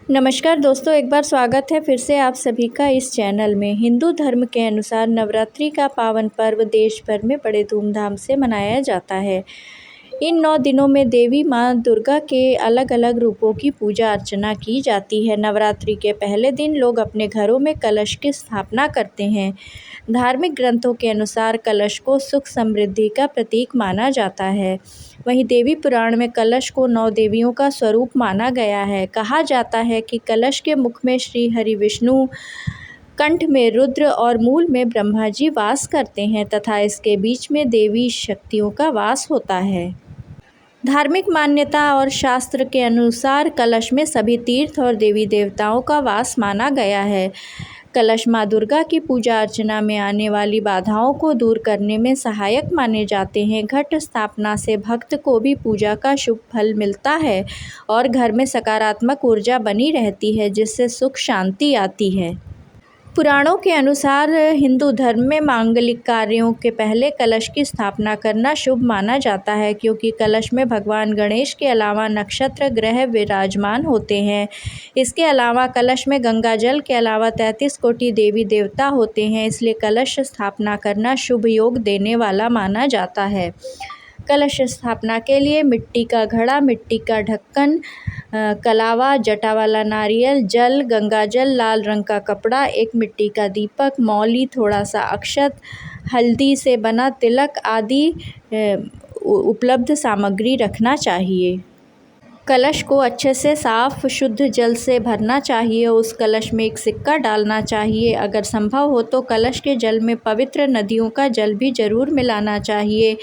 नमस्कार दोस्तों, एक बार स्वागत है फिर से आप सभी का इस चैनल में। हिंदू धर्म के अनुसार नवरात्रि का पावन पर्व देश भर में बड़े धूमधाम से मनाया जाता है। इन 9 दिनों में देवी माँ दुर्गा के अलग अलग रूपों की पूजा अर्चना की जाती है। नवरात्रि के पहले दिन लोग अपने घरों में कलश की स्थापना करते हैं। धार्मिक ग्रंथों के अनुसार कलश को सुख समृद्धि का प्रतीक माना जाता है। वहीं देवी पुराण में कलश को 9 देवियों का स्वरूप माना गया है। कहा जाता है कि कलश के मुख में श्री हरि विष्णु, कंठ में रुद्र और मूल में ब्रह्मा जी वास करते हैं तथा इसके बीच में देवी शक्तियों का वास होता है। धार्मिक मान्यता और शास्त्र के अनुसार कलश में सभी तीर्थ और देवी देवताओं का वास माना गया है। कलश माँ दुर्गा की पूजा अर्चना में आने वाली बाधाओं को दूर करने में सहायक माने जाते हैं। घट स्थापना से भक्त को भी पूजा का शुभ फल मिलता है और घर में सकारात्मक ऊर्जा बनी रहती है, जिससे सुख शांति आती है। पुराणों के अनुसार हिंदू धर्म में मांगलिक कार्यों के पहले कलश की स्थापना करना शुभ माना जाता है, क्योंकि कलश में भगवान गणेश के अलावा नक्षत्र ग्रह विराजमान होते हैं। इसके अलावा कलश में गंगा जल के अलावा 33 कोटि देवी देवता होते हैं, इसलिए कलश स्थापना करना शुभ योग देने वाला माना जाता है। कलश स्थापना के लिए मिट्टी का घड़ा, मिट्टी का ढक्कन, कलावा, जटा वाला नारियल, जल, गंगा जल, लाल रंग का कपड़ा, एक मिट्टी का दीपक, मौली, थोड़ा सा अक्षत, हल्दी से बना तिलक आदि उपलब्ध सामग्री रखना चाहिए। कलश को अच्छे से साफ शुद्ध जल से भरना चाहिए। उस कलश में एक सिक्का डालना चाहिए। अगर संभव हो तो कलश के जल में पवित्र नदियों का जल भी जरूर मिलाना चाहिए।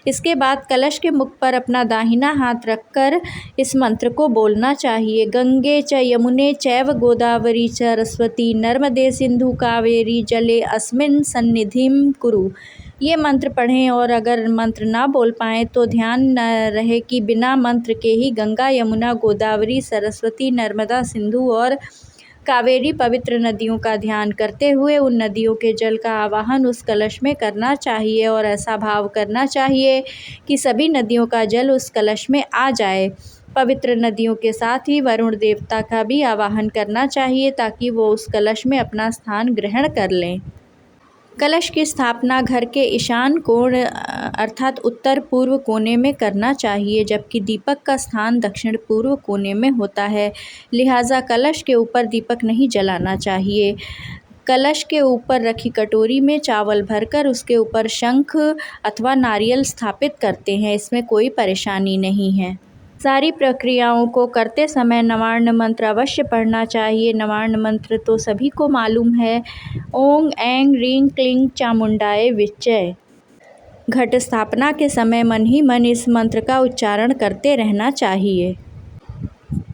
इसके बाद कलश के मुख पर अपना दाहिना हाथ रखकर इस मंत्र को बोलना चाहिए। गंगे च यमुने चैव गोदावरी च सरस्वती नर्मदे सिंधु कावेरी जले अस्मिन् सन्निधिं कुरु। ये मंत्र पढ़ें और अगर मंत्र ना बोल पाएँ तो ध्यान न रहे कि बिना मंत्र के ही गंगा, यमुना, गोदावरी, सरस्वती, नर्मदा, सिंधु और कावेरी पवित्र नदियों का ध्यान करते हुए उन नदियों के जल का आवाहन उस कलश में करना चाहिए और ऐसा भाव करना चाहिए कि सभी नदियों का जल उस कलश में आ जाए। पवित्र नदियों के साथ ही वरुण देवता का भी आवाहन करना चाहिए ताकि वो उस कलश में अपना स्थान ग्रहण कर लें। कलश की स्थापना घर के ईशान कोण अर्थात उत्तर पूर्व कोने में करना चाहिए, जबकि दीपक का स्थान दक्षिण पूर्व कोने में होता है। लिहाजा कलश के ऊपर दीपक नहीं जलाना चाहिए। कलश के ऊपर रखी कटोरी में चावल भरकर उसके ऊपर शंख अथवा नारियल स्थापित करते हैं। इसमें कोई परेशानी नहीं है। सारी प्रक्रियाओं को करते समय नवार्ण मंत्र अवश्य पढ़ना चाहिए। नवार्ण मंत्र तो सभी को मालूम है। ओं ऐं ह्रीं क्लीं चामुंडाय विच्चय। घट स्थापना के समय मन ही मन इस मंत्र का उच्चारण करते रहना चाहिए।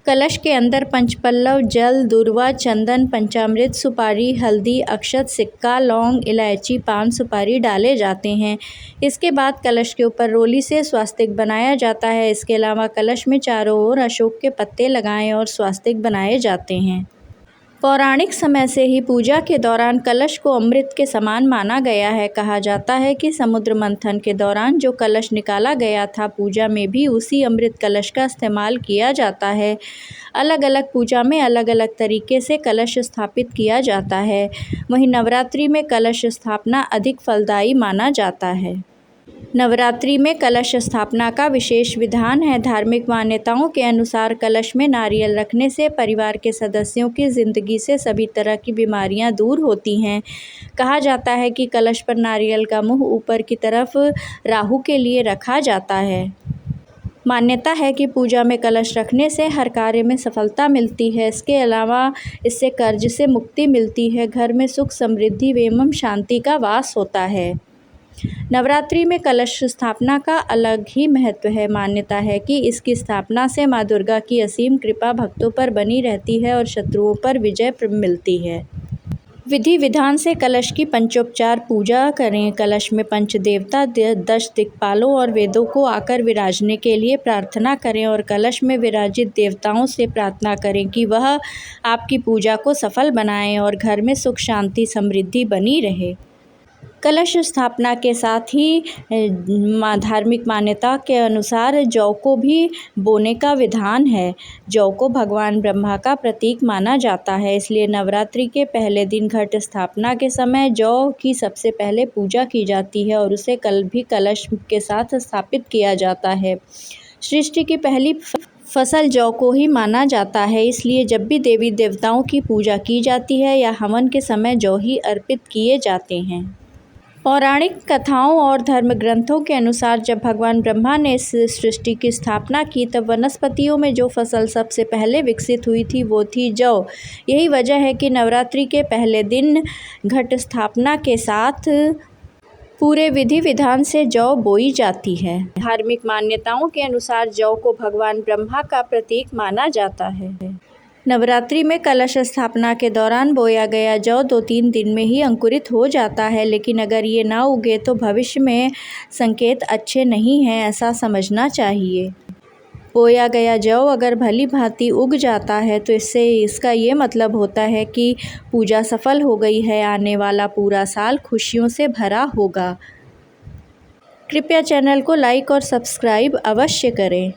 कलश के अंदर पंचपल्लव, जल, दूर्वा, चंदन, पंचामृत, सुपारी, हल्दी, अक्षत, सिक्का, लौंग, इलायची, पान सुपारी डाले जाते हैं। इसके बाद कलश के ऊपर रोली से स्वास्तिक बनाया जाता है। इसके अलावा कलश में चारों ओर अशोक के पत्ते लगाएं और स्वास्तिक बनाए जाते हैं। पौराणिक समय से ही पूजा के दौरान कलश को अमृत के समान माना गया है। कहा जाता है कि समुद्र मंथन के दौरान जो कलश निकाला गया था, पूजा में भी उसी अमृत कलश का इस्तेमाल किया जाता है। अलग अलग पूजा में अलग अलग तरीके से कलश स्थापित किया जाता है। वहीं नवरात्रि में कलश स्थापना अधिक फलदायी माना जाता है। नवरात्रि में कलश स्थापना का विशेष विधान है। धार्मिक मान्यताओं के अनुसार कलश में नारियल रखने से परिवार के सदस्यों की ज़िंदगी से सभी तरह की बीमारियां दूर होती हैं। कहा जाता है कि कलश पर नारियल का मुंह ऊपर की तरफ राहु के लिए रखा जाता है। मान्यता है कि पूजा में कलश रखने से हर कार्य में सफलता मिलती है। इसके अलावा इससे कर्ज से मुक्ति मिलती है। घर में सुख समृद्धि एवं शांति का वास होता है। नवरात्रि में कलश स्थापना का अलग ही महत्व है। मान्यता है कि इसकी स्थापना से माँ दुर्गा की असीम कृपा भक्तों पर बनी रहती है और शत्रुओं पर विजय मिलती है। विधि विधान से कलश की पंचोपचार पूजा करें। कलश में पंच देवता, 10 दिक्पालों और वेदों को आकर विराजने के लिए प्रार्थना करें और कलश में विराजित देवताओं से प्रार्थना करें कि वह आपकी पूजा को सफल बनाएं और घर में सुख शांति समृद्धि बनी रहे। कलश स्थापना के साथ ही धार्मिक मान्यता के अनुसार जौ को भी बोने का विधान है। जौ को भगवान ब्रह्मा का प्रतीक माना जाता है, इसलिए नवरात्रि के पहले दिन घट स्थापना के समय जौ की सबसे पहले पूजा की जाती है और उसे कलश के साथ स्थापित किया जाता है। सृष्टि की पहली फसल जौ को ही माना जाता है, इसलिए जब भी देवी देवताओं की पूजा की जाती है या हवन के समय जौ ही अर्पित किए जाते हैं। पौराणिक कथाओं और धर्म ग्रंथों के अनुसार जब भगवान ब्रह्मा ने इस सृष्टि की स्थापना की तब वनस्पतियों में जो फसल सबसे पहले विकसित हुई थी वो थी जौ। यही वजह है कि नवरात्रि के पहले दिन घट स्थापना के साथ पूरे विधि विधान से जौ बोई जाती है। धार्मिक मान्यताओं के अनुसार जौ को भगवान ब्रह्मा का प्रतीक माना जाता है। नवरात्रि में कलश स्थापना के दौरान बोया गया जौ 2-3 दिन में ही अंकुरित हो जाता है, लेकिन अगर ये ना उगे तो भविष्य में संकेत अच्छे नहीं हैं, ऐसा समझना चाहिए। बोया गया जौ अगर भली भांति उग जाता है तो इसका ये मतलब होता है कि पूजा सफल हो गई है, आने वाला पूरा साल खुशियों से भरा होगा। कृपया चैनल को लाइक और सब्सक्राइब अवश्य करें।